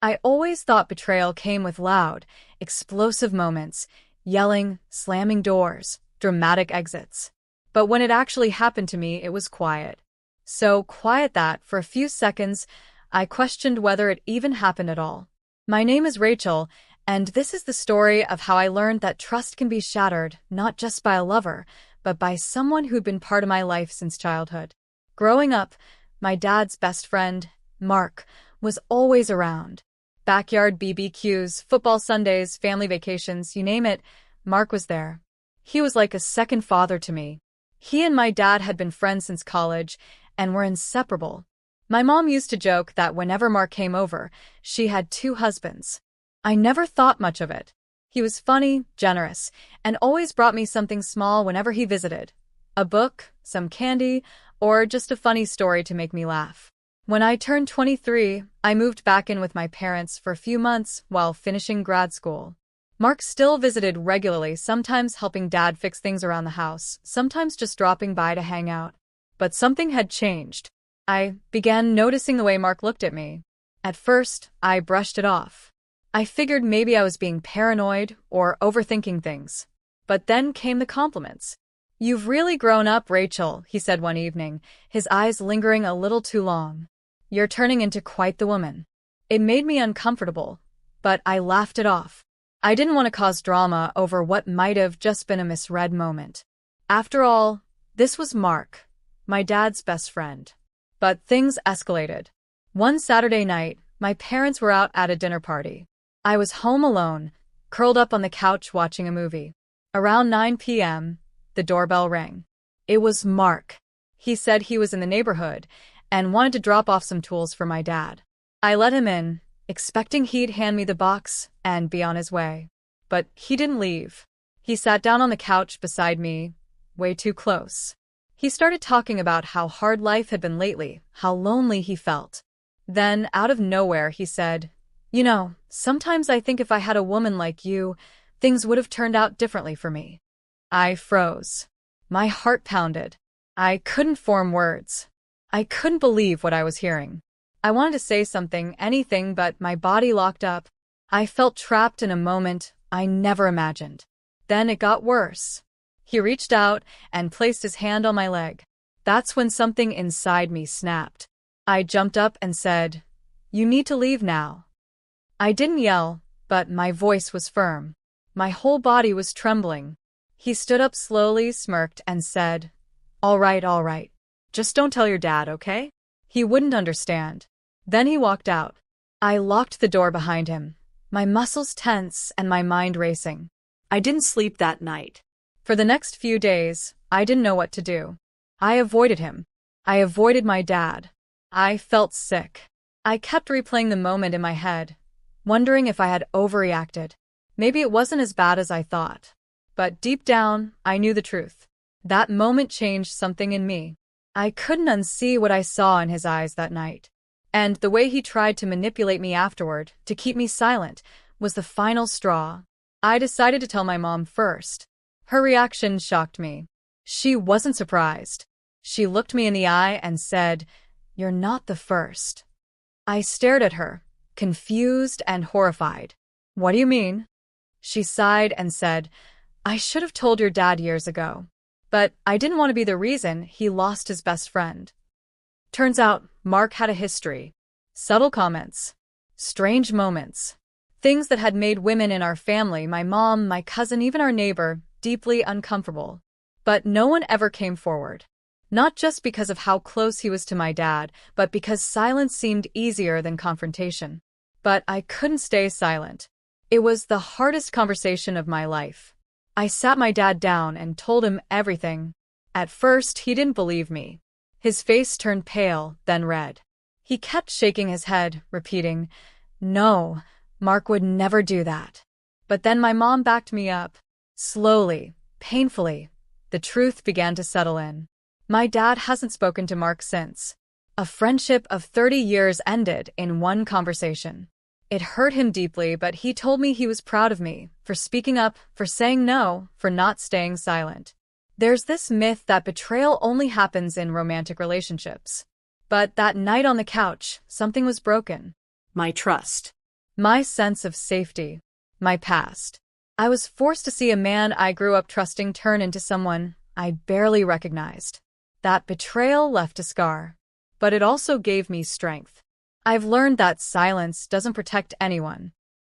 I always thought betrayal came with loud, explosive moments, yelling, slamming doors, dramatic exits. But when it actually happened to me, it was quiet. So quiet that, for a few seconds, I questioned whether it even happened at all. My name is Rachel, and this is the story of how I learned that trust can be shattered not just by a lover, but by someone who'd been part of my life since childhood. Growing up, my dad's best friend, Mark, was always around. Backyard BBQs, football Sundays, family vacations, you name it, Mark was there. He was like a second father to me. He and my dad had been friends since college and were inseparable. My mom used to joke that whenever Mark came over, she had two husbands. I never thought much of it. He was funny, generous, and always brought me something small whenever he visited. A book, some candy, or just a funny story to make me laugh. When I turned 23, I moved back in with my parents for a few months while finishing grad school. Mark still visited regularly, sometimes helping Dad fix things around the house, sometimes just dropping by to hang out. But something had changed. I began noticing the way Mark looked at me. At first, I brushed it off. I figured maybe I was being paranoid or overthinking things. But then came the compliments. "You've really grown up, Rachel," he said one evening, his eyes lingering a little too long. "You're turning into quite the woman." It made me uncomfortable, but I laughed it off. I didn't want to cause drama over what might have just been a misread moment. After all, this was Mark, my dad's best friend. But things escalated. One Saturday night, my parents were out at a dinner party. I was home alone, curled up on the couch watching a movie. Around 9 p.m., the doorbell rang. It was Mark. He said he was in the neighborhood and wanted to drop off some tools for my dad. I let him in, expecting he'd hand me the box and be on his way. But he didn't leave. He sat down on the couch beside me, way too close. He started talking about how hard life had been lately, how lonely he felt. Then, out of nowhere, he said, "You know, sometimes I think if I had a woman like you, things would have turned out differently for me." I froze. My heart pounded. I couldn't form words. I couldn't believe what I was hearing. I wanted to say something, anything, but my body locked up. I felt trapped in a moment I never imagined. Then it got worse. He reached out and placed his hand on my leg. That's when something inside me snapped. I jumped up and said, "You need to leave now." I didn't yell, but my voice was firm. My whole body was trembling. He stood up slowly, smirked, and said, all right. Just don't tell your dad, okay?" He wouldn't understand. Then he walked out. I locked the door behind him, my muscles tense and my mind racing. I didn't sleep that night. For the next few days, I didn't know what to do. I avoided him. I avoided my dad. I felt sick. I kept replaying the moment in my head, wondering if I had overreacted. Maybe it wasn't as bad as I thought. But deep down, I knew the truth. That moment changed something in me. I couldn't unsee what I saw in his eyes that night. And the way he tried to manipulate me afterward, to keep me silent, was the final straw. I decided to tell my mom first. Her reaction shocked me. She wasn't surprised. She looked me in the eye and said, "You're not the first." I stared at her, confused and horrified. "What do you mean?" She sighed and said, "I should have told your dad years ago. But I didn't want to be the reason he lost his best friend." Turns out, Mark had a history. Subtle comments. Strange moments. Things that had made women in our family, my mom, my cousin, even our neighbor, deeply uncomfortable. But no one ever came forward. Not just because of how close he was to my dad, but because silence seemed easier than confrontation. But I couldn't stay silent. It was the hardest conversation of my life. I sat my dad down and told him everything. At first, he didn't believe me. His face turned pale, then red. He kept shaking his head, repeating, "No, Mark would never do that." But then my mom backed me up. Slowly, painfully, the truth began to settle in. My dad hasn't spoken to Mark since. A friendship of 30 years ended in one conversation. It hurt him deeply, but he told me he was proud of me, for speaking up, for saying no, for not staying silent. There's this myth that betrayal only happens in romantic relationships. But that night on the couch, something was broken. My trust. My sense of safety. My past. I was forced to see a man I grew up trusting turn into someone I barely recognized. That betrayal left a scar. But it also gave me strength. I've learned that silence doesn't protect anyone.